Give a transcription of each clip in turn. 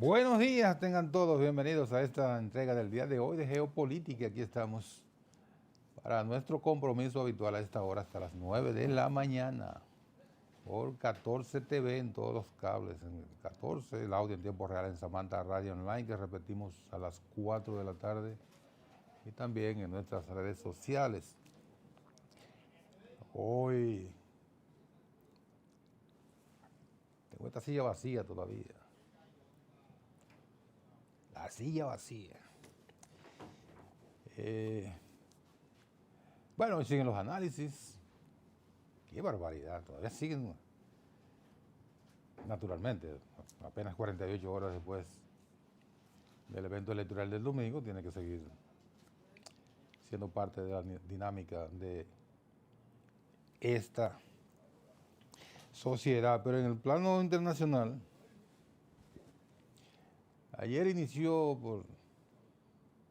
Buenos días, tengan todos bienvenidos a esta entrega del día de hoy de Geopolítica. Aquí estamos para nuestro compromiso habitual a esta hora hasta las 9 de la mañana por 14 TV en todos los cables, en el 14, el audio en tiempo real en Samantha Radio Online, que repetimos a las 4 de la tarde, y también en nuestras redes sociales. Hoy tengo esta silla vacía todavía. La silla vacía. Bueno, hoy siguen los análisis. Qué barbaridad, todavía siguen, naturalmente, apenas 48 horas después del evento electoral del domingo, tiene que seguir siendo parte de la dinámica de esta sociedad. Pero en el plano internacional, ayer inició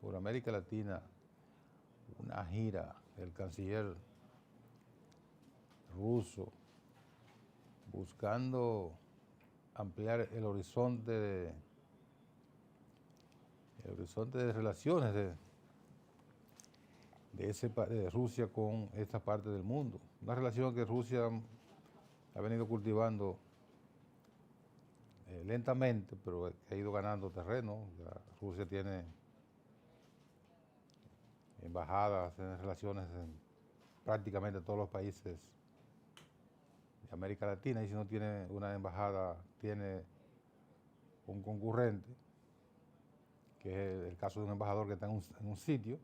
por América Latina una gira del canciller ruso buscando ampliar el horizonte de relaciones de Rusia con esta parte del mundo. Una relación que Rusia ha venido cultivando lentamente, pero ha ido ganando terreno. Rusia tiene embajadas, tiene relaciones en prácticamente todos los países de América Latina, y si no tiene una embajada, tiene un concurrente, que es el caso de un embajador que está en un sitio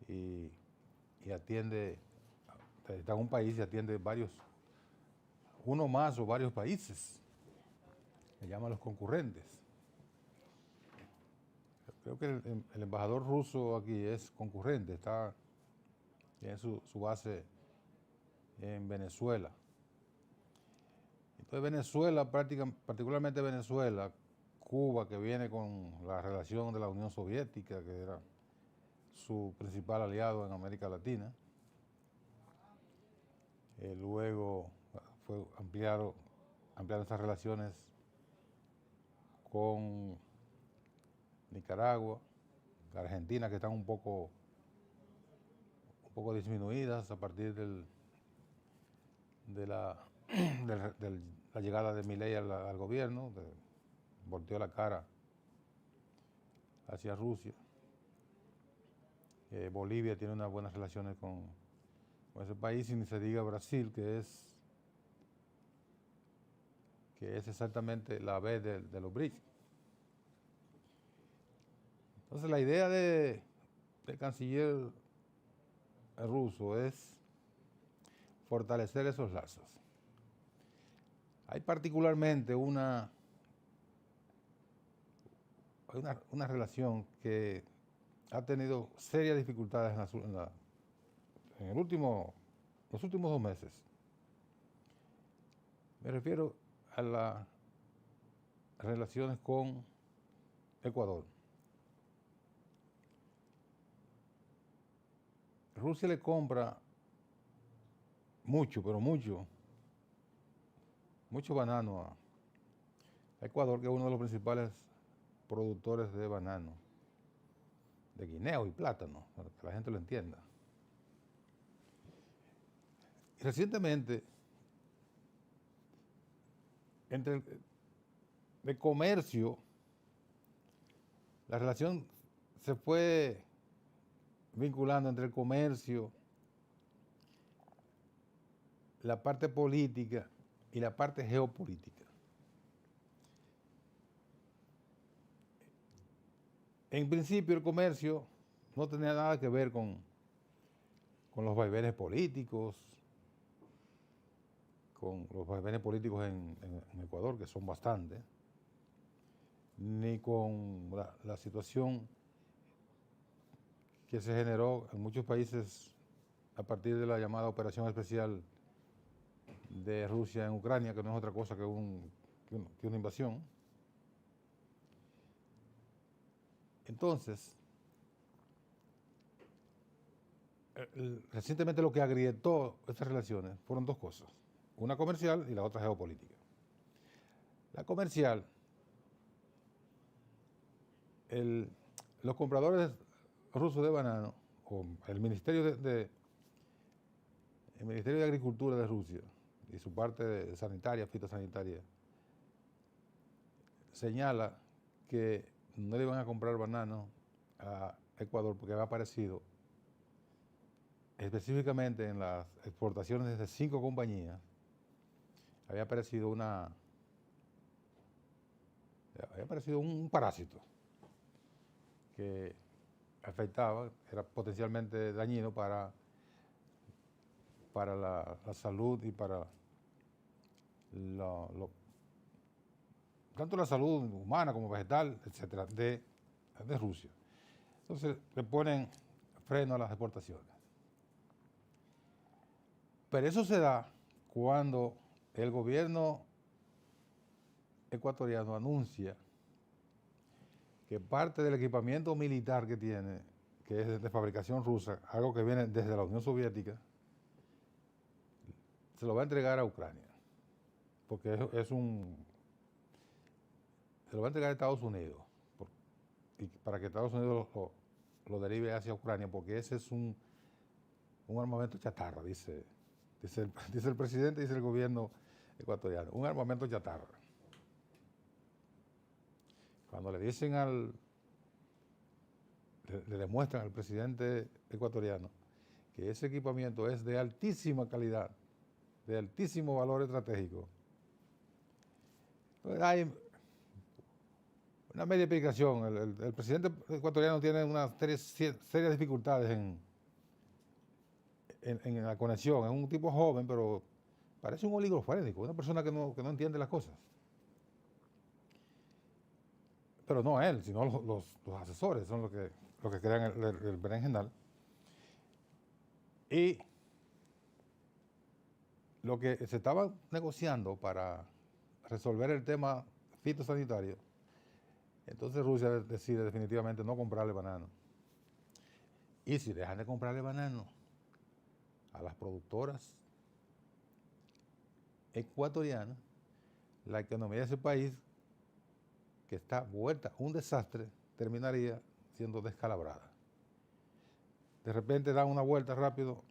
y atiende, está en un país y atiende uno más o varios países. Se llaman los concurrentes. Creo que el embajador ruso aquí es concurrente, tiene su base en Venezuela. Entonces Venezuela, particularmente Venezuela, Cuba, que viene con la relación de la Unión Soviética, que era su principal aliado en América Latina, luego fue ampliando esas relaciones con Nicaragua, Argentina, que están un poco disminuidas a partir de la llegada de Milei al gobierno, volteó la cara hacia Rusia. Bolivia tiene unas buenas relaciones con ese país, y ni se diga Brasil, que es exactamente la B de los BRICS. Entonces la idea del canciller ruso es fortalecer esos lazos. Hay particularmente una relación que ha tenido serias dificultades en los últimos 2 meses. Me refiero a las relaciones con Ecuador. Rusia le compra mucho, pero mucho banano a Ecuador, que es uno de los principales productores de banano, de guineo y plátano, para que la gente lo entienda. Y recientemente, entre el comercio, la relación se fue vinculando entre el comercio, la parte política y la parte geopolítica. En principio el comercio no tenía nada que ver con los vaivenes políticos, en Ecuador, que son bastantes, ni con la situación que se generó en muchos países a partir de la llamada operación especial de Rusia en Ucrania, que no es otra cosa que una invasión. Entonces, recientemente lo que agrietó estas relaciones fueron 2 cosas, una comercial y la otra geopolítica. La comercial los compradores rusos de banano, o el Ministerio el Ministerio de Agricultura de Rusia y su parte sanitaria, fitosanitaria, señala que no le van a comprar banano a Ecuador porque había aparecido específicamente en las exportaciones de 5 compañías, había aparecido un parásito que afectaba, era potencialmente dañino para la salud y para tanto la salud humana como vegetal, etcétera, de Rusia. Entonces le ponen freno a las exportaciones. Pero eso se da cuando el gobierno ecuatoriano anuncia que parte del equipamiento militar que tiene, que es de fabricación rusa, algo que viene desde la Unión Soviética, se lo va a entregar a Ucrania, porque se lo va a entregar a Estados Unidos, y para que Estados Unidos lo derive hacia Ucrania, porque ese es un armamento chatarra, dice el presidente, dice el gobierno ecuatoriano, un armamento chatarra. Cuando le demuestran al presidente ecuatoriano que ese equipamiento es de altísima calidad, de altísimo valor estratégico, pues hay una media explicación. El presidente ecuatoriano tiene unas serias dificultades en la conexión. Es un tipo joven, pero parece un oligofrénico, una persona que no entiende las cosas. Pero no él, sino los asesores son los que crean el berenjenal. Y lo que se estaba negociando para resolver el tema fitosanitario, entonces Rusia decide definitivamente no comprarle banano. Y si dejan de comprarle banano a las productoras ecuatorianas, la economía de ese país, que está vuelta un desastre, terminaría siendo descalabrada. De repente dan una vuelta rápido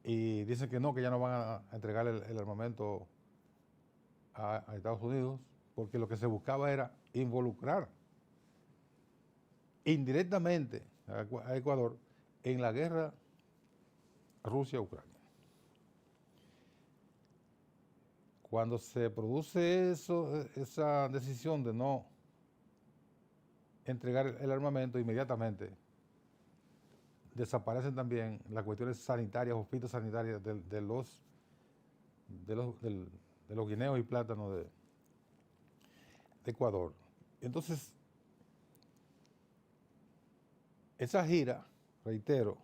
y dicen que ya no van a entregar el armamento a Estados Unidos, porque lo que se buscaba era involucrar indirectamente a Ecuador en la guerra Rusia-Ucrania. Cuando se produce esa decisión de no entregar el armamento, inmediatamente desaparecen también las cuestiones sanitarias o fitosanitarias de los guineos y plátanos de Ecuador. Entonces, esa gira, reitero,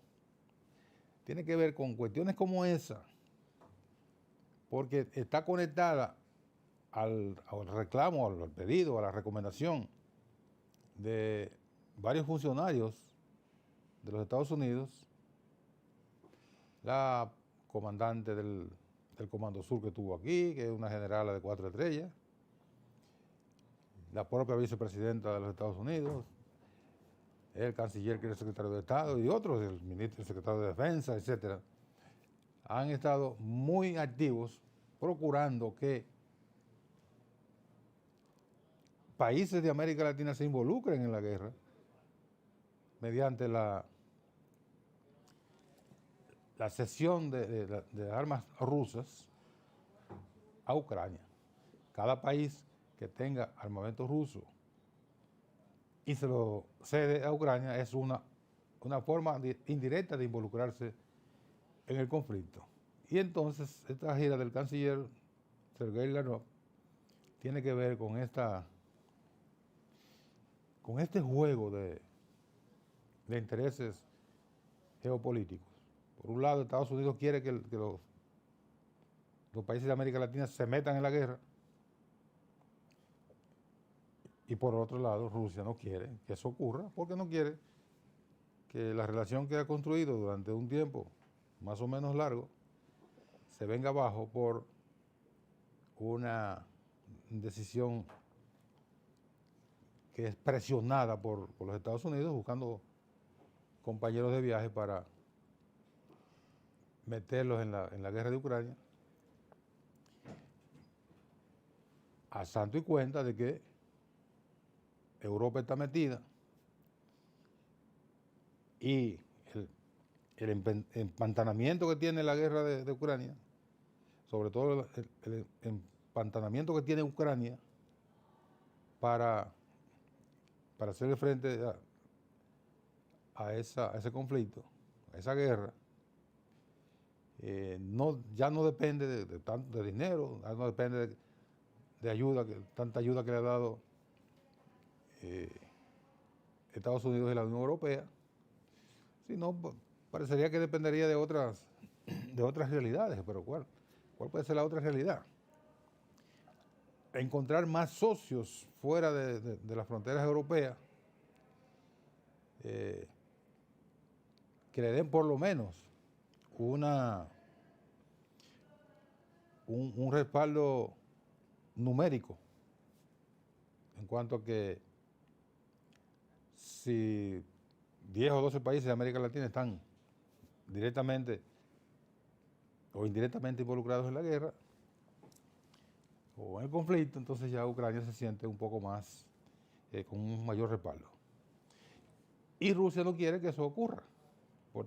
tiene que ver con cuestiones como esa, porque está conectada al reclamo, al pedido, a la recomendación de varios funcionarios de los Estados Unidos, la comandante del Comando Sur que estuvo aquí, que es una generala de 4 estrellas, la propia vicepresidenta de los Estados Unidos, el canciller que es el secretario de Estado y otros, el ministro, el secretario de Defensa, etcétera, han estado muy activos procurando que países de América Latina se involucren en la guerra mediante la cesión de armas rusas a Ucrania. Cada país que tenga armamento ruso y se lo cede a Ucrania es una forma indirecta de involucrarse en el conflicto. Y entonces esta gira del canciller Sergei Lavrov tiene que ver con este juego de intereses geopolíticos. Por un lado, Estados Unidos quiere que los países de América Latina se metan en la guerra, y por otro lado, Rusia no quiere que eso ocurra, porque no quiere que la relación que ha construido durante un tiempo más o menos largo se venga abajo por una decisión que es presionada por los Estados Unidos buscando compañeros de viaje para meterlos en la guerra de Ucrania, a santo y cuenta de que Europa está metida y el empantanamiento que tiene la guerra de Ucrania, sobre todo el empantanamiento que tiene Ucrania para hacerle frente a ese conflicto, a esa guerra, ya no depende de tanto de dinero, ya no depende de ayuda, tanta ayuda que le ha dado Estados Unidos y la Unión Europea, sino parecería que dependería de otras realidades. Pero ¿cuál puede ser la otra realidad? Encontrar más socios fuera de las fronteras europeas que le den por lo menos un respaldo numérico, en cuanto a que si 10 o 12 países de América Latina están directamente o indirectamente involucrados en la guerra o en el conflicto, entonces ya Ucrania se siente un poco más, con un mayor respaldo. Y Rusia no quiere que eso ocurra,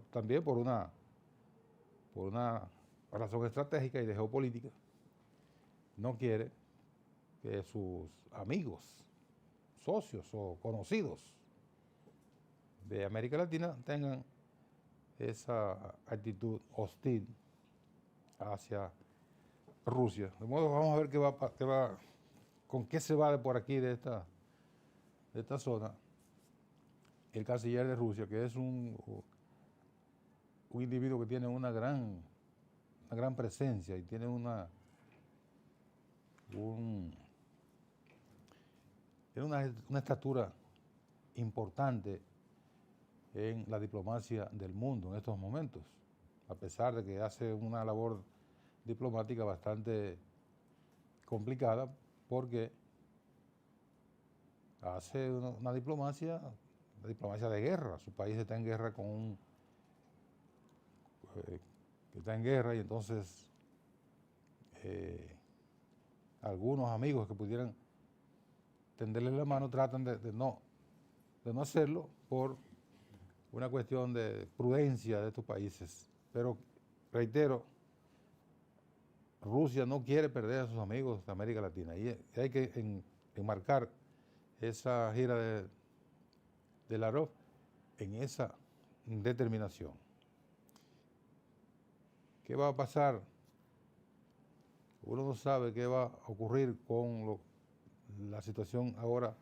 también por una razón estratégica y de geopolítica. No quiere que sus amigos, socios o conocidos de América Latina tengan esa actitud hostil hacia Rusia. De modo, vamos a ver con qué se va de por aquí, de esta zona, el canciller de Rusia, que es un individuo que tiene una gran presencia y tiene una estatura importante en la diplomacia del mundo en estos momentos, a pesar de que hace una labor diplomática bastante complicada, porque hace una diplomacia de guerra. Su país está en guerra está en guerra, y entonces algunos amigos que pudieran tenderle la mano tratan de no hacerlo por una cuestión de prudencia de estos países. Pero reitero, Rusia no quiere perder a sus amigos de América Latina, y hay que enmarcar esa gira de Lavrov en esa determinación. ¿Qué va a pasar? Uno no sabe qué va a ocurrir con la situación ahora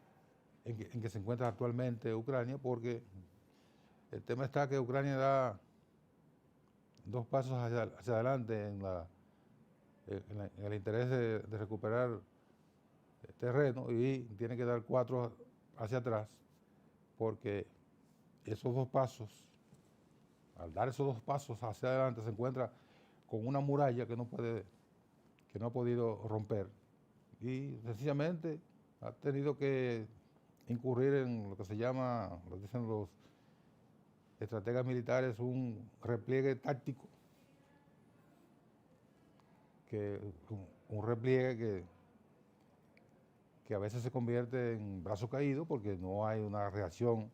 en que se encuentra actualmente Ucrania, porque el tema está que Ucrania da 2 pasos hacia adelante en el interés de recuperar terreno, y tiene que dar 4 hacia atrás, porque esos 2 pasos, al dar esos 2 pasos hacia adelante, se encuentra con una muralla que no ha podido romper, y sencillamente ha tenido que incurrir en lo que se llama, lo dicen los estrategas militares, un repliegue táctico, un repliegue que a veces se convierte en brazo caído porque no hay una reacción,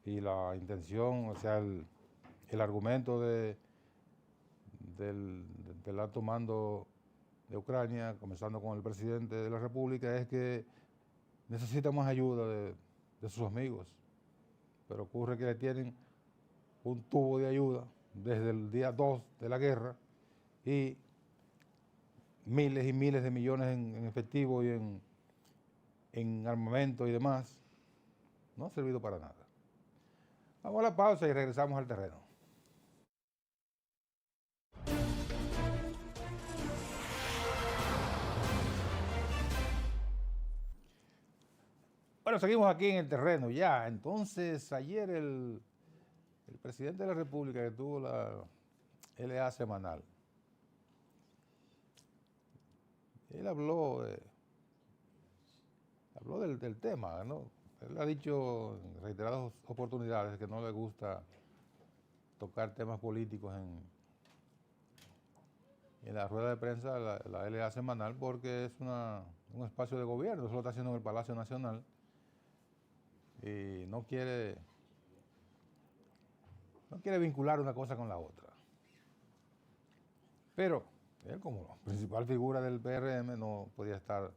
y la intención, o sea, el argumento del alto mando de Ucrania, comenzando con el presidente de la República, es que necesita más ayuda de sus amigos. Pero ocurre que le tienen un tubo de ayuda desde el día 2 de la guerra, y miles y miles de millones en efectivo y en armamento y demás, no ha servido para nada. Vamos a la pausa y regresamos al terreno. Bueno, seguimos aquí en el terreno ya. Entonces, ayer el presidente de la República, que tuvo la LA semanal, él habló del tema, ¿no? Él ha dicho en reiteradas oportunidades que no le gusta tocar temas políticos en la rueda de prensa, la LA semanal, porque es un espacio de gobierno, eso lo está haciendo en el Palacio Nacional y no quiere vincular una cosa con la otra. Pero él, como principal figura del PRM, no podía estar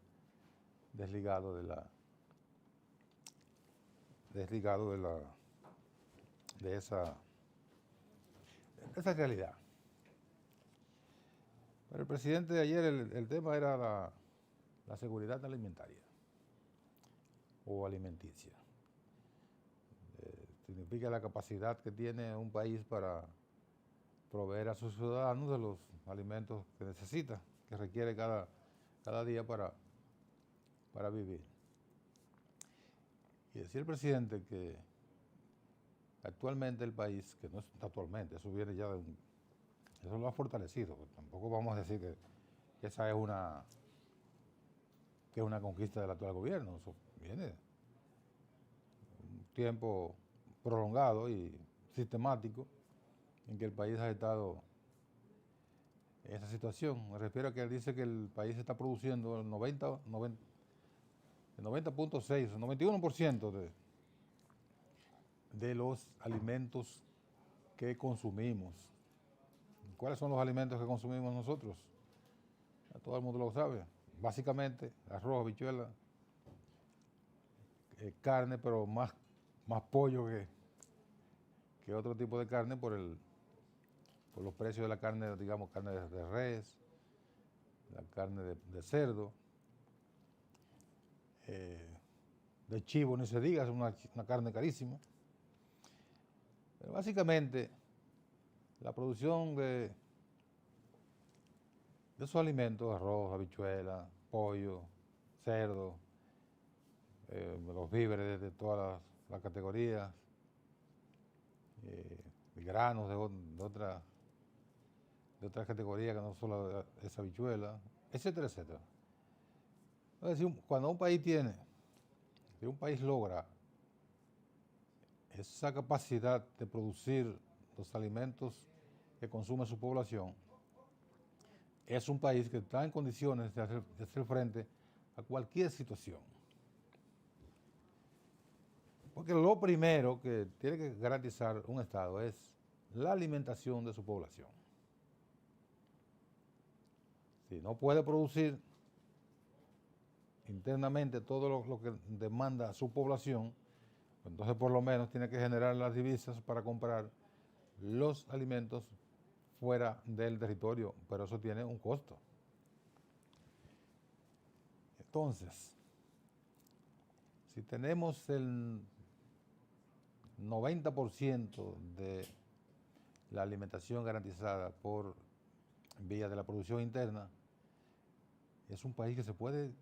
desligado de esa realidad. Pero el presidente de ayer, el tema era la seguridad alimentaria o alimenticia. Significa la capacidad que tiene un país para proveer a sus ciudadanos de los alimentos que necesita, que requiere cada día para vivir. Y decía el presidente que actualmente el país, que no es actualmente, eso viene ya eso lo ha fortalecido, tampoco vamos a decir que esa es una conquista del actual gobierno, eso viene un tiempo prolongado y sistemático en que el país ha estado en esa situación. Me refiero a que él dice que el país está produciendo el 90.6, el 91% de los alimentos que consumimos. ¿Cuáles son los alimentos que consumimos nosotros? Ya todo el mundo lo sabe. Básicamente, arroz, habichuela, carne, pero más pollo que otro tipo de carne por los precios de la carne, digamos, carne de res, la carne de cerdo, de chivo, ni se diga, es una carne carísima. Pero básicamente, la producción de esos alimentos, arroz, habichuela, pollo, cerdo, los víveres de todas las categorías, granos de otras categorías que no solo esa habichuela, etcétera, etcétera. Es decir, cuando un país logra esa capacidad de producir los alimentos que consume su población, es un país que está en condiciones de hacer frente a cualquier situación. Porque lo primero que tiene que garantizar un Estado es la alimentación de su población. Si no puede producir internamente todo lo que demanda su población, entonces por lo menos tiene que generar las divisas para comprar los alimentos fuera del territorio, pero eso tiene un costo. Entonces, si tenemos el 90% de la alimentación garantizada por vía de la producción interna, es un país que se puede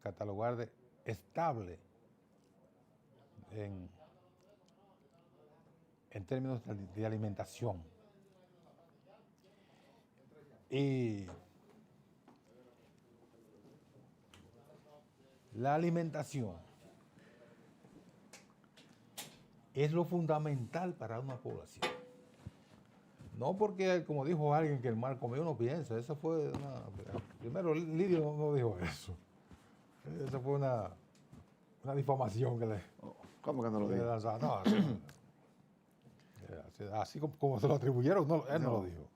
catalogar de estable en términos de alimentación. Y la alimentación es lo fundamental para una población. No porque, como dijo alguien, que el mal comido uno piensa, eso fue primero Lidio no dijo eso. Esa fue una difamación que le... ¿Cómo que no lo dijo? No, así como se lo atribuyeron, no, él no lo dijo.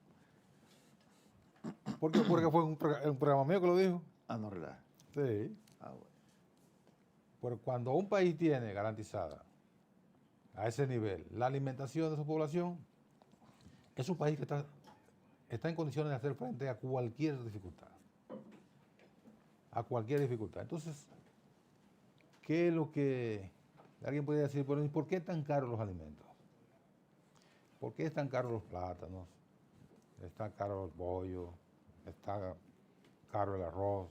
Porque fue un programa mío que lo dijo. Ah, no, relaja. Sí. Ah, bueno. Pero cuando un país tiene garantizada a ese nivel la alimentación de su población, es un país que está en condiciones de hacer frente a cualquier dificultad. A cualquier dificultad. Entonces, ¿qué es lo que alguien puede decir? Bueno, ¿y por qué tan caros los alimentos? ¿Por qué están caros los plátanos? Está caro el pollo, está caro el arroz.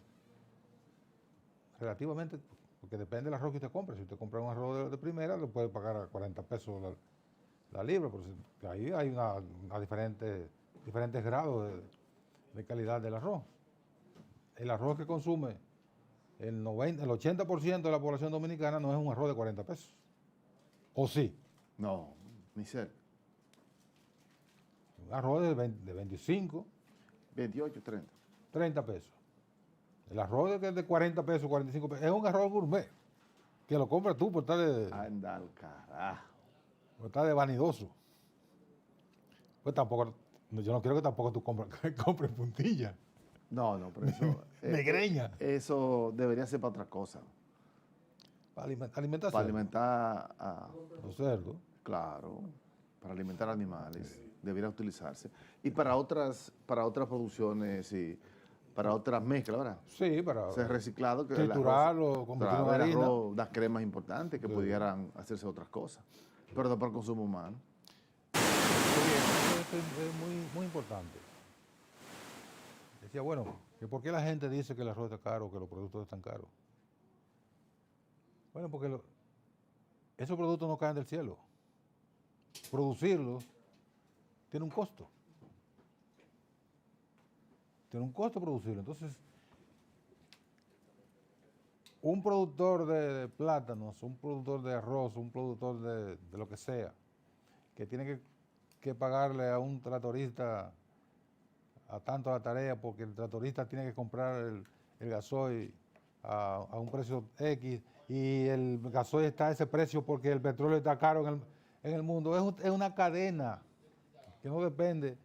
Relativamente, porque depende del arroz que usted compre. Si usted compra un arroz de primera, lo puede pagar a 40 pesos la libra, pero ahí hay diferentes grados de calidad del arroz. El arroz que consume el 80% de la población dominicana no es un arroz de 40 pesos. ¿O sí? No, ni cerca. Un arroz de 25, 28, 30. 30 pesos. El arroz de 40 pesos, 45 pesos, es un arroz gourmet, que lo compras tú por Anda al carajo. estar de vanidoso. Pues tampoco, yo no quiero que tampoco tú compres puntilla, No, pero eso... negreña, eso debería ser para otra cosa. para alimentar Para cerdo, alimentar a... los cerdos. Claro, para alimentar animales. Debería utilizarse. Y para otras producciones y para otras mezclas, ¿verdad? Sí, para Ser reciclado. Que triturarlo, convertirlo en el harina. arroz da cremas importantes que pudieran hacerse otras cosas. Pero no para el consumo humano. Es muy, muy importante. Decía, bueno, que ¿por qué la gente dice que el arroz está caro, que los productos están caros? Bueno, porque esos productos no caen del cielo. Producirlos tiene un costo. Tiene un costo producirlo. Entonces, un productor de plátanos, un productor de arroz, un productor de lo que sea, que tiene que pagarle a un tratorista a tanto la tarea porque el tratorista tiene que comprar el gasoil a un precio X y el gasoil está a ese precio porque el petróleo está caro en el mundo. Es una cadena que no depende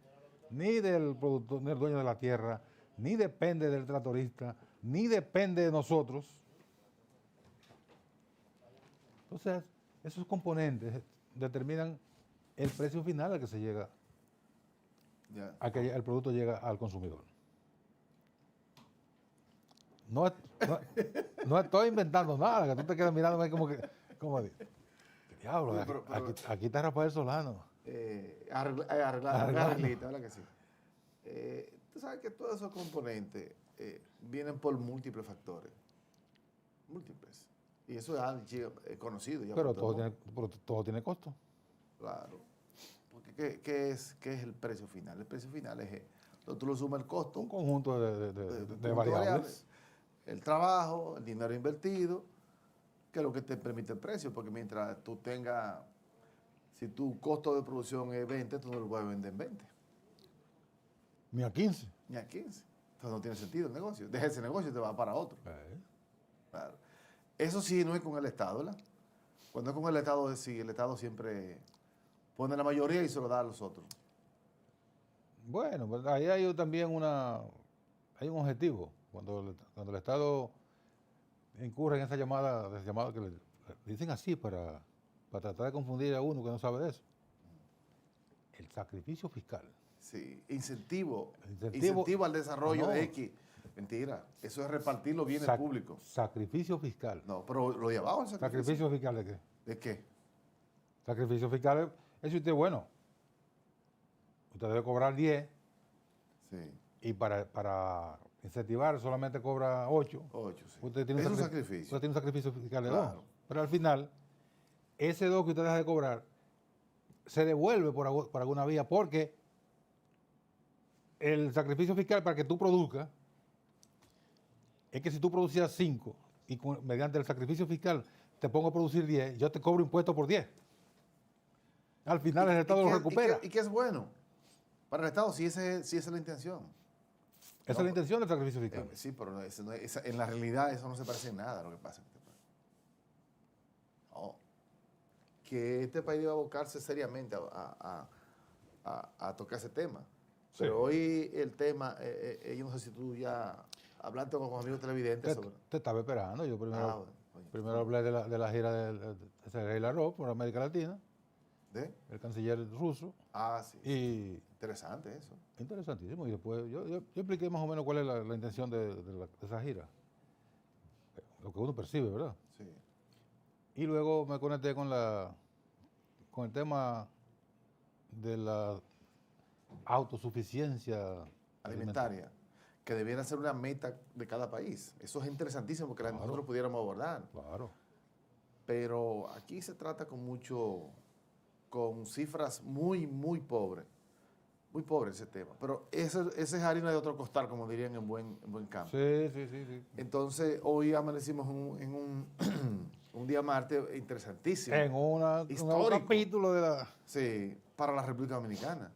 ni del productor, ni del dueño de la tierra, ni depende del tratorista, ni depende de nosotros. Entonces, esos componentes determinan el precio final al que se llega, Ya. a que el producto llega al consumidor. No, no estoy inventando nada, que tú te quedas mirándome como ¿qué diablo? Oye, pero- Aquí está Rafael Solano. Arreglita, ¿verdad que sí? Tú sabes que todos esos componentes vienen por múltiples factores. Múltiples. Y eso es algo conocido. Ya Pero por todo el pero todo tiene costo. Claro. Porque ¿qué es el precio final? El precio final es, tú lo sumas el costo, Un conjunto de de variables. el trabajo, el dinero invertido, que es lo que te permite el precio, porque mientras tú tengas, si tu costo de producción es 20, tú no lo puedes vender en 20, Ni a 15. ni a 15. Entonces no tiene sentido el negocio. Deja ese negocio y te va para otro. Claro. Eso sí no es con el Estado, ¿verdad? Cuando es con el Estado, sí, el Estado siempre pone la mayoría y se lo da a los otros. Bueno, pues ahí hay también hay un objetivo. Cuando el Estado incurre en esa llamada que le dicen así para tratar de confundir a uno que no sabe de eso. El sacrificio fiscal. Sí, incentivo Incentivo al desarrollo no. de X. Mentira, eso es repartir los bienes públicos. Sacrificio fiscal. No, pero lo de abajo el sacrificio. ¿Sacrificio fiscal de qué? ¿De qué? Sacrificio fiscal es si usted, bueno, usted debe cobrar 10 Sí, y para incentivar solamente cobra 8. 8, sí. Usted tiene Es un sacri- sacrificio. Usted tiene un sacrificio fiscal de Claro. 2. Pero al final, ese 2 que usted deja de cobrar se devuelve por alguna vía porque el sacrificio fiscal para que tú produzcas es que si tú producías 5 y mediante el sacrificio fiscal te pongo a producir 10, yo te cobro impuestos por 10. Al final el Estado lo recupera. ¿Y qué es bueno? Para el Estado, si esa es la intención. Esa es la intención del sacrificio fiscal. Sí, pero en la realidad eso no se parece en nada a lo que pasa en este país. No. Que este país debe abocarse seriamente a tocar ese tema. Sí. Pero hoy el tema, yo no sé si tú ya hablaste con amigos televidentes sobre... Te estaba esperando. Yo Bueno, primero hablé de la gira de Sergei Lavrov por América Latina, ¿de? el canciller ruso. Sí. Y Interesante eso. interesantísimo. Y después yo expliqué más o menos cuál es la intención de esa gira. Lo que uno percibe, ¿verdad? Sí. Y luego me conecté con el tema de la autosuficiencia Alimentaria. Que debiera ser una meta de cada país. Eso es interesantísimo que Claro. nosotros pudiéramos abordar. Claro. Pero aquí se trata con cifras muy, muy pobres. muy pobre ese tema. Pero ese es harina de otro costal, como dirían en buen campo. Sí. Entonces, hoy amanecimos en un día martes interesantísimo. En un histórico. capítulo de la... Sí, para la República Dominicana.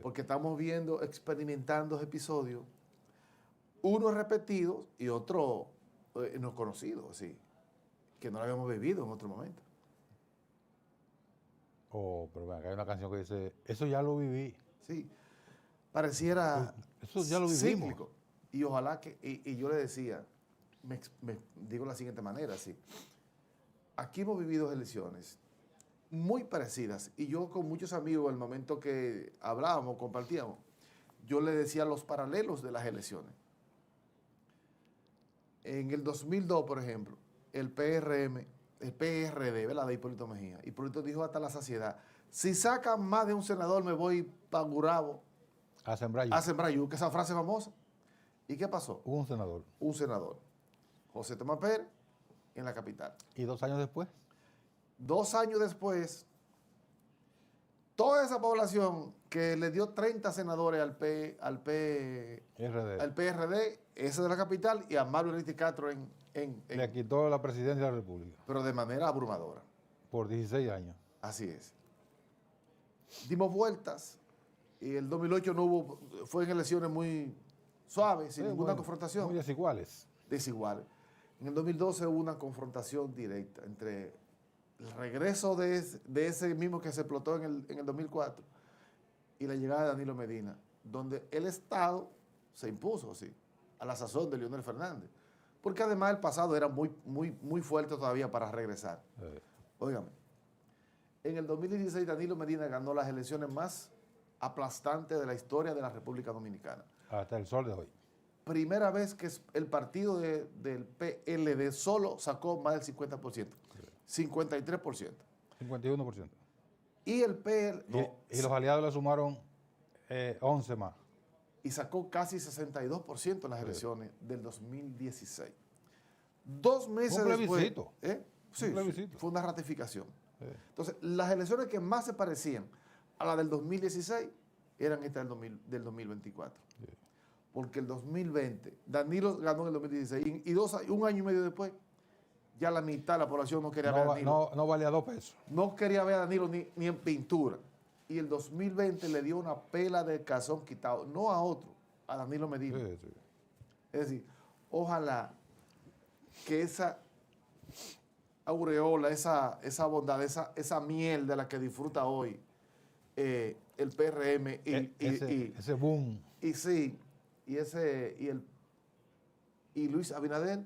Porque estamos viendo, experimentando episodios, uno repetido y otro no conocido, así, que no lo habíamos vivido en otro momento. Oh, pero venga, hay una canción que dice, eso ya lo viví. Sí, pareciera Eso ya lo vivimos. cíclico. Y ojalá que, y yo le decía, me digo de la siguiente manera, sí. Aquí hemos vivido elecciones muy parecidas y yo con muchos amigos, el momento que hablábamos, compartíamos, yo le decía los paralelos de las elecciones. En el 2002, por ejemplo, el PRD, ¿verdad?, de Hipólito Mejía. Hipólito dijo hasta la saciedad, si sacan más de un senador me voy para Gurabo A sembrar a sembrar yuca, esa frase famosa. ¿Y qué pasó? Hubo un senador. Un senador, José Tomás Pérez, en la capital. ¿Y 2 años después? 2 años después, toda esa población que le dio 30 senadores al PRD, ese de la capital, y a Mario Enrique Castro Le quitó la presidencia de la República. pero de manera abrumadora. Por 16 años. Así es. Dimos vueltas y el 2008 fue en elecciones muy suaves, sin ninguna confrontación. Muy desiguales. Desiguales. En el 2012 hubo una confrontación directa entre el regreso de ese mismo que se explotó en el 2004 y la llegada de Danilo Medina, donde el Estado se impuso, sí, a la sazón de Leonel Fernández. Porque además el pasado era muy fuerte todavía para regresar. Óigame, en el 2016 Danilo Medina ganó las elecciones más aplastantes de la historia de la República Dominicana. Hasta el sol de hoy. Primera vez que el partido del PLD solo sacó más del 50%. 53%. 51%. Y el PL... Y los aliados le sumaron 11 más. Y sacó casi 62% en las elecciones del 2016. 2 meses Fue un plebiscito. después... Sí, Un plebiscito. fue una ratificación. Entonces, las elecciones que más se parecían a la del 2016 eran estas del 2024. Porque el 2020, Danilo ganó en el 2016 y un año y medio después, ya la mitad de la población no quería ver a Danilo. No valía 2 pesos. No quería ver a Danilo ni en pintura. Y el 2020 le dio una pela de calzón quitado, no a otro, a Danilo Medina. Sí. Es decir, ojalá que esa aureola, esa bondad, esa miel de la que disfruta hoy el PRM ese boom. Y Luis Abinader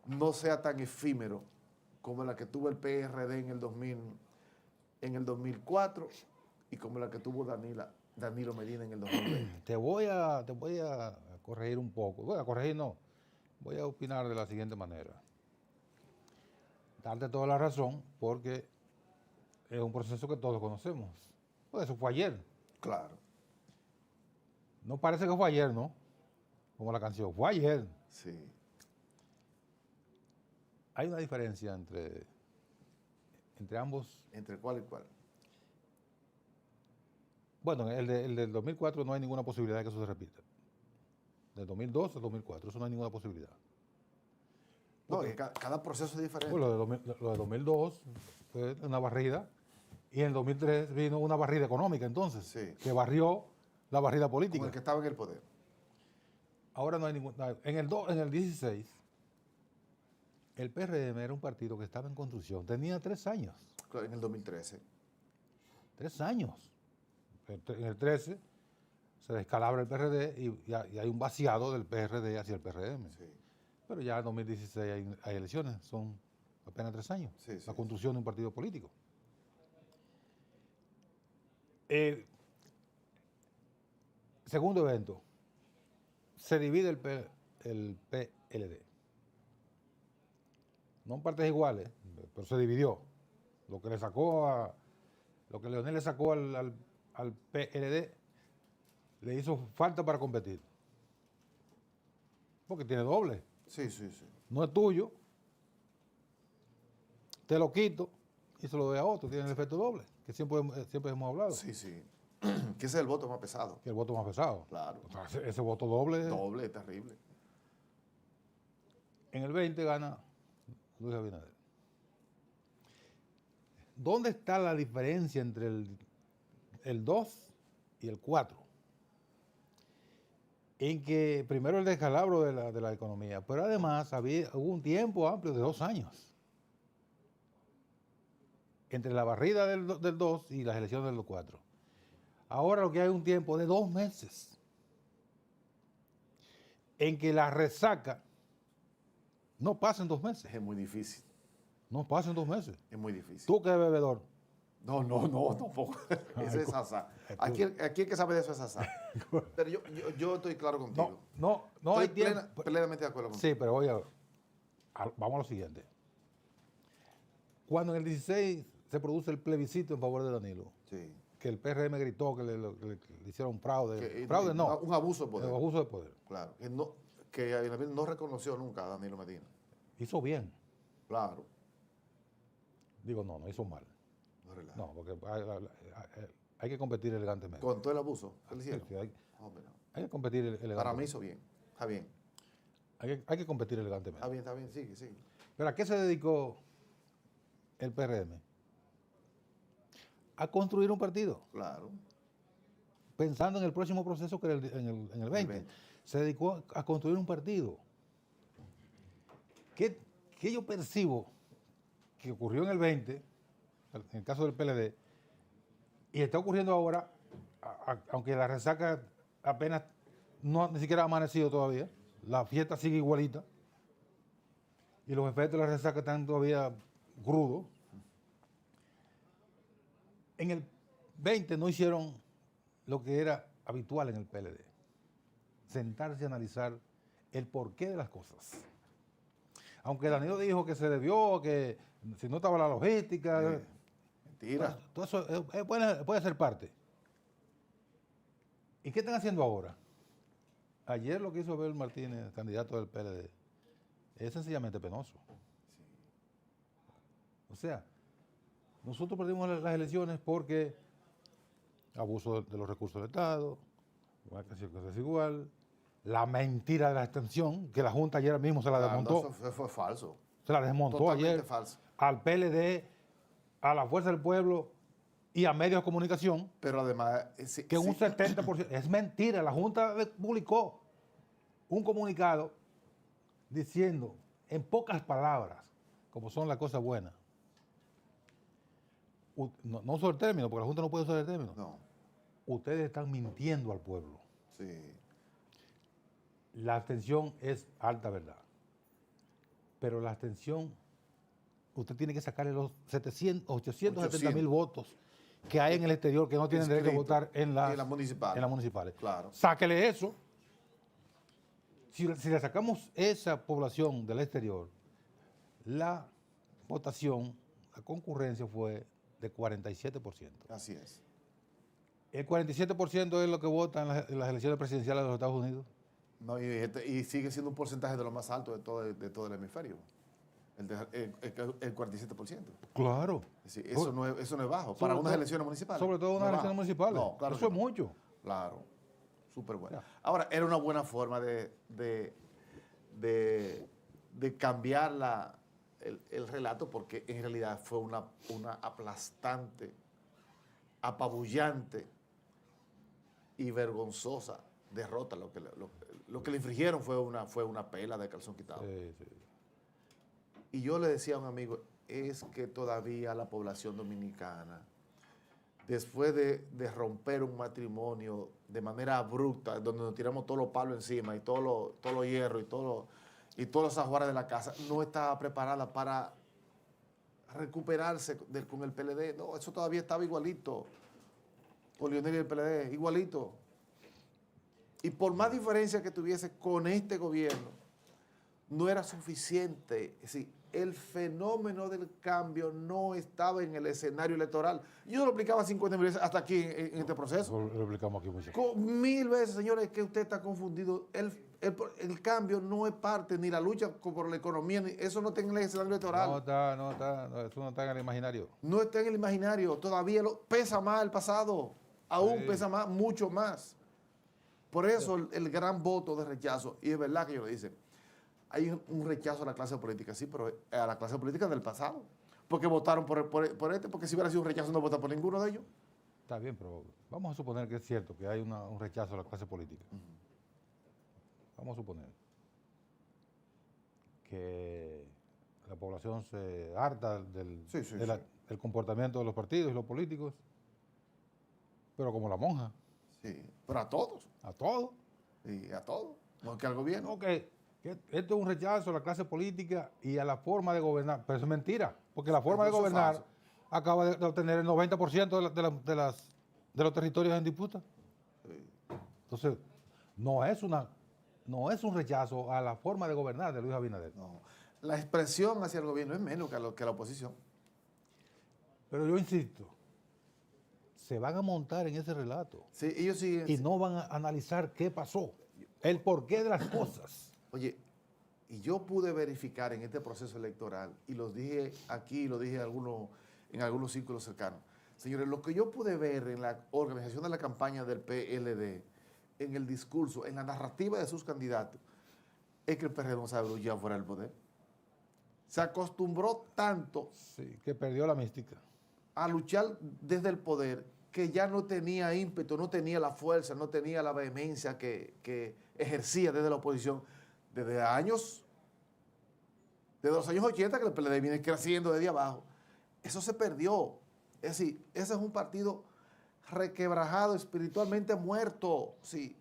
no sea tan efímero como la que tuvo el PRD en el 2004 y como la que tuvo Danilo Medina en el 2020. Te voy a corregir un poco. Bueno, a corregir no. Voy a opinar de la siguiente manera. Darte toda la razón porque es un proceso que todos conocemos. Pues eso fue ayer. Claro. No parece que fue ayer, ¿no? Como la canción. Fue ayer. Sí. Hay una diferencia entre ambos. ¿Entre cuál y cuál? Bueno, el del 2004 no hay ninguna posibilidad de que eso se repita. Del 2002 al 2004, eso no hay ninguna posibilidad. No, cada proceso es diferente. Pues lo de 2002 fue una barrida y en el 2003 vino una barrida económica entonces, Sí. que barrió la barrida política. Como el que estaba en el poder. Ahora no hay ninguna... En el 16, el PRM era un partido que estaba en construcción, tenía 3 años. En el 2013. 3 años. En el 13 se descalabra el PRD y hay un vaciado del PRD hacia el PRM. Sí. Pero ya en 2016 hay elecciones, son apenas 3 años. Sí, la construcción de un partido político. Segundo evento, se divide el PLD. No en partes iguales, pero se dividió. Lo que Leonel le sacó al PLD le hizo falta para competir. Porque tiene doble. Sí. No es tuyo, te lo quito y se lo doy a otro. Tiene el efecto doble, que siempre hemos hablado. Sí. Que ese es el voto más pesado. Que el voto más pesado. Claro. O sea, ese voto doble. Doble, terrible. En el 20 gana Luis Abinader. ¿Dónde está la diferencia entre el 2 y el 4? En que primero el descalabro de la economía, pero además hubo un tiempo amplio de 2 años entre la barrida del 2 y las elecciones del 4. Ahora lo que hay es un tiempo de 2 meses en que la resaca no pasa en 2 meses. Es muy difícil. No pasa en 2 meses. Es muy difícil. Tú que eres bebedor. No, tampoco. Eso es asá. Aquí el que sabe de eso es asá. Pero yo estoy claro contigo. No Estoy hay tiempo. plenamente de acuerdo contigo. Sí, pero oye, vamos a lo siguiente. Cuando en el 16 se produce el plebiscito en favor de Danilo, Sí. que el PRM gritó que le hicieron un fraude. Que- Fraude no. Un abuso de poder. Un abuso de poder. Claro. Que Abinader no reconoció nunca a Danilo Medina. Hizo bien. Claro. Digo, no hizo mal. No relaja. No, porque hay que competir elegantemente. Con todo el abuso que le hicieron. Sí, hay No, que competir elegantemente. para mí hizo bien. Está bien. Hay que competir elegantemente. Está bien. Sigue. Pero ¿a qué se dedicó el PRM? A construir un partido, Claro. pensando en el próximo proceso que era en el 20. Se dedicó a construir un partido. ¿Qué yo percibo que ocurrió en el 20, en el caso del PLD, y está ocurriendo ahora, aunque la resaca apenas ni siquiera ha amanecido todavía, la fiesta sigue igualita, y los efectos de la resaca están todavía crudos? En el 20 no hicieron lo que era habitual en el PLD, sentarse a analizar el porqué de las cosas. Aunque Danilo dijo que se debió, que si no estaba la logística, Mentira. todo eso puede ser parte. ¿Y qué están haciendo ahora? Ayer lo que hizo Abel Martínez, candidato del PLD, es sencillamente penoso. O sea, nosotros perdimos las elecciones porque abuso de los recursos del Estado, una casi desigual, la mentira de la abstención, que la Junta ayer mismo se la desmontó. No, eso fue falso. Se la desmontó Totalmente ayer falso. al PLD, a la Fuerza del Pueblo y a medios de comunicación, Pero además... que un 70%, es mentira. La Junta publicó un comunicado diciendo, en pocas palabras, como son las cosas buenas, no uso el término, porque la Junta no puede usar el término. No. Ustedes están mintiendo al pueblo. Sí. La abstención es alta verdad. Pero la abstención, usted tiene que sacarle los 870,000 votos que hay en el exterior que no tienen derecho a votar en las municipales. Claro. Sáquele eso. Si le sacamos esa población del exterior, la votación, la concurrencia fue de 47%. Así es. El 47% es lo que vota en las elecciones presidenciales de los Estados Unidos. No, y sigue siendo un porcentaje de lo más alto de todo el hemisferio. El 47%. Claro. Es decir, eso no es bajo. Para unas elecciones municipales. Sobre todo unas elecciones municipales. No, claro. Eso es mucho. Claro. Súper bueno. Ya. Ahora, era una buena forma de cambiar el relato, porque en realidad fue una aplastante, apabullante y vergonzosa derrota. Lo que le infligieron fue una pela de calzón quitado. Sí. Y yo le decía a un amigo, es que todavía la población dominicana, después de romper un matrimonio de manera abrupta, donde nos tiramos todos los palos encima y todos los hierros y todos los ajuares de la casa, no estaba preparada para recuperarse con el PLD. No, eso todavía estaba igualito. Con Leonel y el PLD, igualito. Y por más diferencia que tuviese con este gobierno, no era suficiente. Es decir, el fenómeno del cambio no estaba en el escenario electoral. Yo lo explicaba 50 veces hasta aquí en este proceso. Lo explicamos aquí mucho. 1000 veces, señores, que usted está confundido. El cambio no es parte, ni la lucha por la economía, eso no está en el escenario electoral. No está, eso no está en el imaginario. No está en el imaginario, todavía pesa más el pasado. aún pesa más, mucho más. Por eso el gran voto de rechazo, y es verdad que ellos lo dicen, hay un rechazo a la clase política, sí, pero a la clase política del pasado. Porque votaron por este, porque si hubiera sido un rechazo no votan por ninguno de ellos. Está bien, pero vamos a suponer que es cierto que hay un rechazo a la clase política. Vamos a suponer que la población se harta del comportamiento de los partidos y los políticos, pero como la monja. Sí, pero a todos. A todos. Sí, a todos. No que al gobierno. No, que esto es un rechazo a la clase política y a la forma de gobernar. Pero eso es mentira, porque la forma de gobernar acaba de obtener el 90% de los territorios en disputa. Sí. Entonces, no es un rechazo a la forma de gobernar de Luis Abinader. No. La expresión hacia el gobierno es menos que la oposición. Pero yo insisto, se van a montar en ese relato. Sí, ellos siguen. Y no van a analizar qué pasó, el porqué de las cosas. Oye, y yo pude verificar en este proceso electoral, y los dije aquí, lo dije en algunos círculos cercanos. Señores, lo que yo pude ver en la organización de la campaña del PLD, en el discurso, en la narrativa de sus candidatos, es que el PRD no sabe luchar fuera del poder. Se acostumbró tanto Sí, que perdió la mística. a luchar desde el poder que ya no tenía ímpetu, no tenía la fuerza, no tenía la vehemencia que ejercía desde la oposición desde los años 80, que el PLD viene creciendo desde abajo. Eso se perdió. Es decir, ese es un partido requebrajado, espiritualmente muerto. Sí.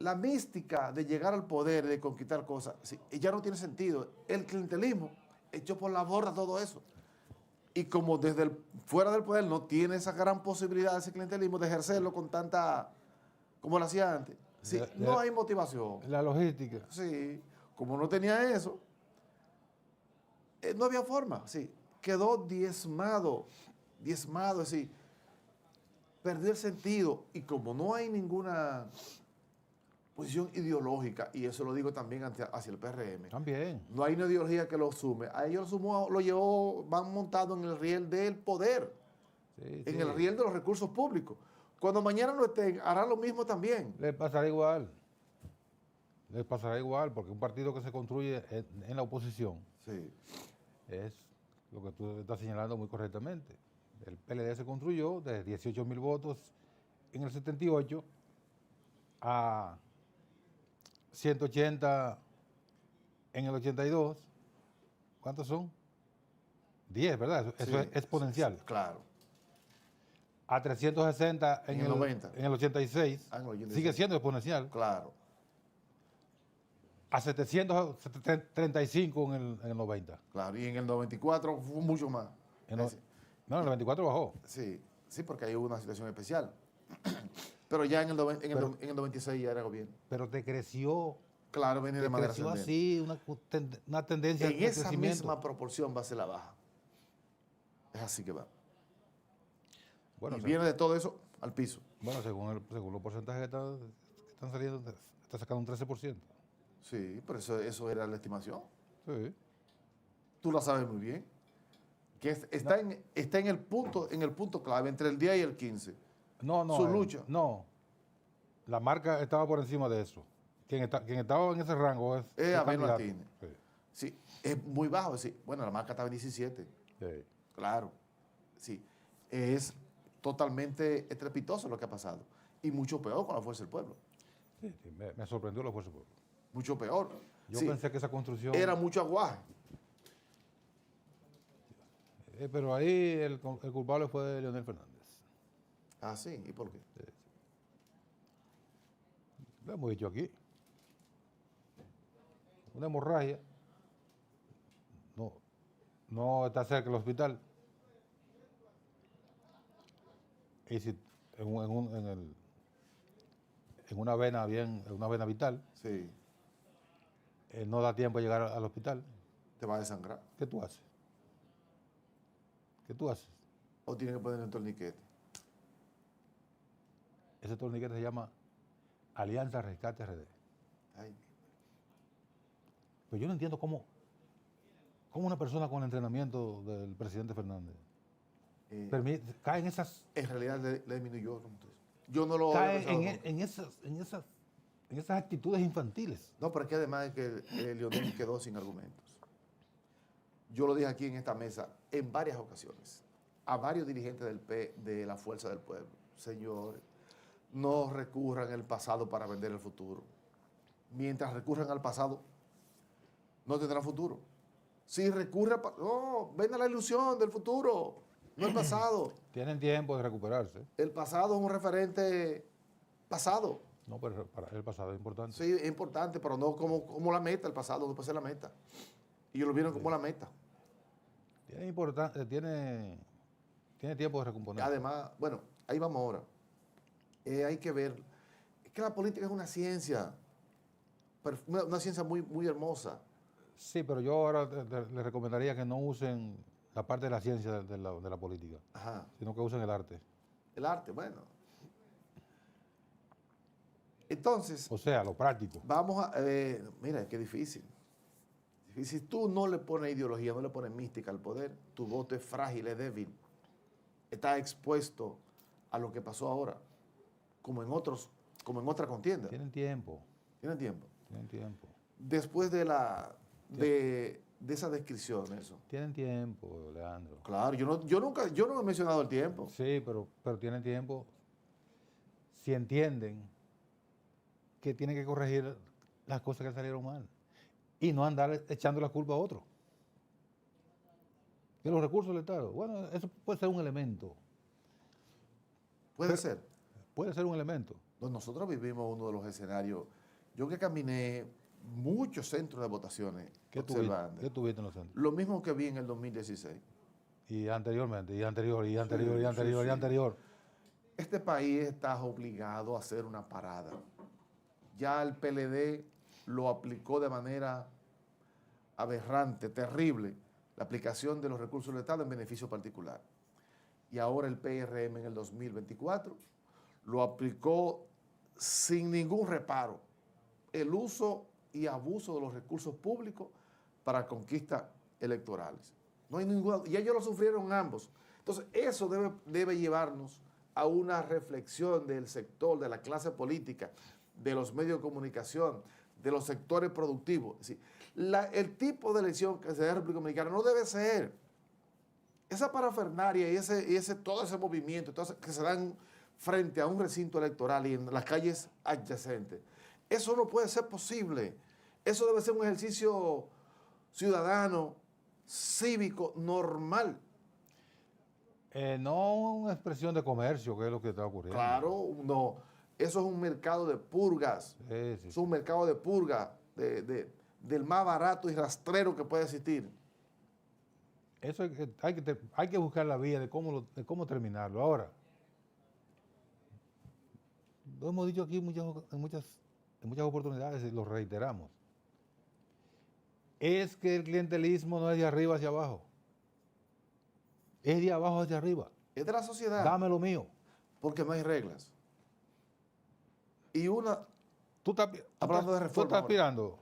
La mística de llegar al poder, de conquistar cosas, sí, ya no tiene sentido. El clientelismo echó por la borda todo eso. Y como desde fuera del poder no tiene esa gran posibilidad de ese clientelismo de ejercerlo con tanta, como lo hacía antes, sí, no hay motivación. La logística. Sí, como no tenía eso, no había forma, sí. Quedó diezmado, así. Perdió el sentido. Y como no hay ninguna posición ideológica, y eso lo digo también hacia el PRM. También. No hay una ideología que lo sume. A ellos lo llevó, van montados en el riel del poder, en el riel de los recursos públicos. Cuando mañana no estén, harán lo mismo también. Les pasará igual. Les pasará igual, porque un partido que se construye en la oposición es lo que tú estás señalando muy correctamente. El PLD se construyó de 18,000 votos en el 78 a 180 en el 82. ¿Cuántos son? 10, ¿verdad? Eso es exponencial. Sí, claro. A 360 en el 90. En el 86. En el 86. Sigue siendo exponencial. Claro. A 735 en el 90. Claro, y en el 94 fue mucho más. No, en el 94 bajó. Sí, porque ahí hubo una situación especial. Pero ya en el 96 ya era gobierno. Pero te creció. Claro, venía de manera creció así, una tendencia en esa misma proporción va a ser la baja. Es así que va. Bueno, y viene de todo eso al piso. Bueno, según los porcentajes que están saliendo, está sacando un 13%. Sí, pero eso era la estimación. Sí. Tú lo sabes muy bien. Que está en el punto clave, entre el 10 y el 15. No. Su lucha. No. La marca estaba por encima de eso. Quien estaba en ese rango es Abel Martínez. Sí, es muy bajo. Sí. Bueno, la marca estaba en 17. Sí. Claro. Sí. Es totalmente estrepitoso lo que ha pasado. Y mucho peor con la Fuerza del Pueblo. Sí, me sorprendió la Fuerza del Pueblo. Mucho peor. Yo pensé que esa construcción... Era mucho aguaje. Pero ahí el culpable fue Leonel Fernández. Ah, sí. ¿Y por qué? Sí. Lo hemos dicho aquí. Una hemorragia. No está cerca del hospital. Y si en una vena vital, sí, no da tiempo a llegar al hospital, te va a desangrar. ¿Qué tú haces? ¿Qué tú haces? O tienes que poner un torniquete. Ese torniquete se llama Alianza Rescate RD. Ay. Pues yo no entiendo cómo una persona con el entrenamiento del presidente Fernández cae en esas, En realidad le disminuyó. Yo no lo cae había pensado nunca. en esas actitudes infantiles. No, pero es que además es que Leonel quedó sin argumentos. Yo lo dije aquí en esta mesa en varias ocasiones a varios dirigentes de la Fuerza del Pueblo. Señores, no recurran al pasado para vender el futuro. Mientras recurran al pasado, no tendrán futuro. Si recurre no, ven a la ilusión del futuro, no el pasado. Tienen tiempo de recuperarse. El pasado es un referente pasado. No, pero para el pasado es importante. Sí, es importante, pero no como la meta. El pasado no puede ser la meta. Y ellos lo vieron como la meta. Tiene tiempo de recomponer. Además, bueno, ahí vamos ahora. Hay que ver, es que la política es una ciencia muy, muy hermosa. Sí, pero yo ahora les recomendaría que no usen la parte de la ciencia de la política, Ajá. sino que usen el arte. El arte, bueno. Entonces, O sea, lo práctico. vamos a, mira, qué difícil. Si tú no le pones ideología, no le pones mística al poder, tu voto es frágil, es débil. Está expuesto a lo que pasó ahora, como en otra contienda. Tienen tiempo. ¿Tienen tiempo? Tienen tiempo. Después de esa descripción, eso. Tienen tiempo, Leandro. Claro, yo no he mencionado el tiempo. Sí, pero tienen tiempo si entienden que tienen que corregir las cosas que salieron mal y no andar echando la culpa a otro. Que los recursos del Estado, bueno, eso puede ser un elemento. Puede ser. Puede ser un elemento. Nosotros vivimos uno de los escenarios. Yo que caminé muchos centros de votaciones observando. ¿Qué tuviste en los centros? Lo mismo que vi en el 2016. Y anteriormente, y anterior. Este país está obligado a hacer una parada. Ya el PLD lo aplicó de manera aberrante, terrible, la aplicación de los recursos del Estado en beneficio particular. Y ahora el PRM en el 2024 lo aplicó sin ningún reparo. El uso y abuso de los recursos públicos para conquistas electorales. No hay ninguna, y ellos lo sufrieron ambos. Entonces, eso debe llevarnos a una reflexión del sector, de la clase política, de los medios de comunicación, de los sectores productivos. Es decir, el tipo de elección que se da en la República Dominicana no debe ser esa parafernaria y todo ese movimiento que se dan frente a un recinto electoral y en las calles adyacentes. Eso no puede ser posible. Eso debe ser un ejercicio ciudadano, cívico, normal. No una expresión de comercio, que es lo que está ocurriendo. Claro, no. Eso es un mercado de purgas. Sí. Es un mercado de purga, del más barato y rastrero que puede existir. Eso hay que buscar la vía de cómo terminarlo. Ahora, lo hemos dicho aquí en muchas oportunidades y lo reiteramos. Es que el clientelismo no es de arriba hacia abajo. Es de abajo hacia arriba. Es de la sociedad. Dame lo mío. Porque no hay reglas. Y hablando de reforma. Tú estás aspirando.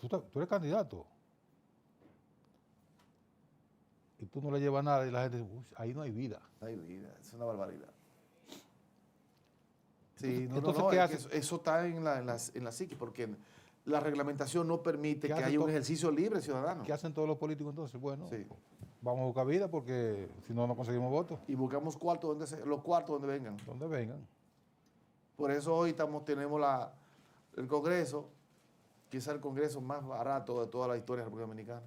Tú eres candidato. Y tú no le llevas nada y la gente dice, ahí no hay vida. No hay vida, es una barbaridad. Sí, entonces, ¿qué hace? Eso está en la psique, porque la reglamentación no permite que haya un ejercicio libre ciudadano. ¿Qué hacen todos los políticos entonces? Bueno, sí. Vamos a buscar vida porque si no, no conseguimos votos. Y buscamos los cuartos donde vengan. Donde vengan. Por eso hoy tenemos el Congreso, quizá el Congreso más barato de toda la historia de la República Dominicana.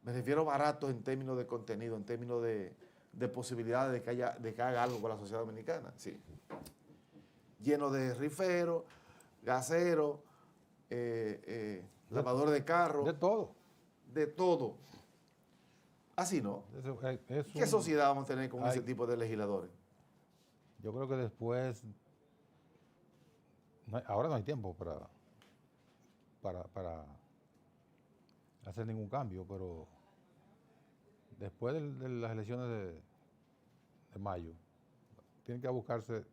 Me refiero barato en términos de contenido, en términos de posibilidades de que haga algo con la sociedad dominicana. Sí. Lleno de riferos, gaseros, lavadores de carros. De todo. De todo. Así no. ¿Qué sociedad vamos a tener con ese tipo de legisladores? Yo creo que después, ahora no hay tiempo para hacer ningún cambio, pero después de las elecciones de mayo, tienen que buscarse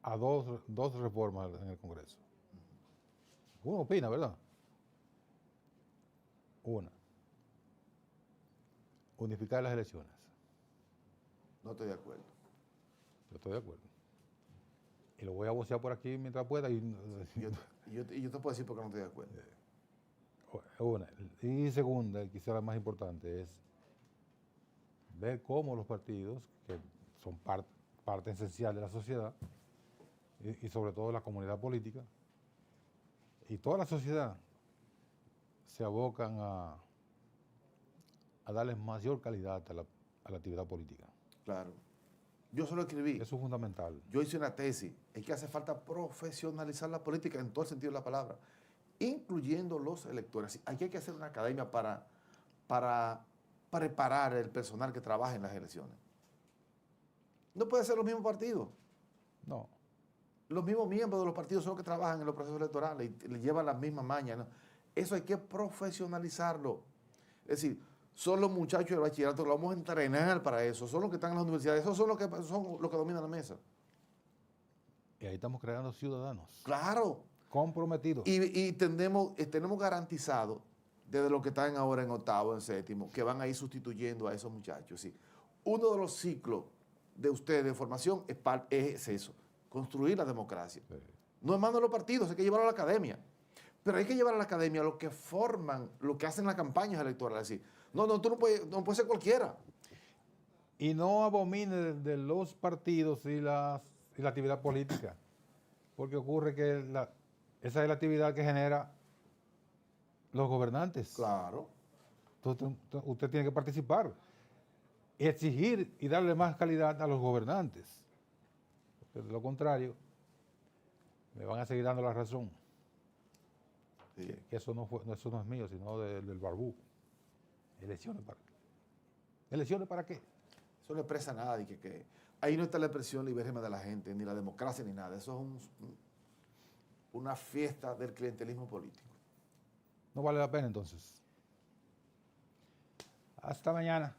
a dos reformas en el Congreso. Uno opina, ¿verdad? Una. unificar las elecciones. No estoy de acuerdo. Yo estoy de acuerdo. Y lo voy a vocear por aquí mientras pueda. Yo te puedo decir por qué no estoy de acuerdo. Una. Y segunda, y quizá la más importante, es ver cómo los partidos, que son parte esencial de la sociedad, y sobre todo la comunidad política, y toda la sociedad, se abocan a darles mayor calidad a la actividad política. Claro. Yo solo escribí. Eso es fundamental. Yo hice una tesis. Es que hace falta profesionalizar la política en todo el sentido de la palabra, incluyendo los electores. Aquí hay que hacer una academia para preparar el personal que trabaja en las elecciones. No puede ser los mismos partidos. No. Los mismos miembros de los partidos son los que trabajan en los procesos electorales y le llevan las mismas mañas, ¿no? Eso hay que profesionalizarlo. Es decir, son los muchachos del bachillerato que lo vamos a entrenar para eso, son los que están en las universidades, esos son los que dominan la mesa. Y ahí estamos creando ciudadanos. Claro. Comprometidos. Y tenemos garantizado, desde los que están ahora en octavo, en séptimo, que van a ir sustituyendo a esos muchachos. ¿Sí? Uno de los ciclos de ustedes de formación es eso, construir la democracia. Sí. No es mano de los partidos, hay que llevarlo a la academia. Pero hay que llevar a la academia lo que forman, lo que hacen las campañas electorales. Así. Tú no puedes ser cualquiera. Y no abomine de los partidos y la actividad política. Porque ocurre que esa es la actividad que genera los gobernantes. Claro. Entonces usted tiene que participar. Exigir y darle más calidad a los gobernantes. Porque de lo contrario, me van a seguir dando la razón. Sí. Que eso no es mío, sino del Barbú. ¿Elecciones para qué? ¿Elecciones para qué? Eso no expresa nada. Que ahí no está la expresión libérrima de la gente, ni la democracia, ni nada. Eso es una fiesta del clientelismo político. No vale la pena entonces. Hasta mañana.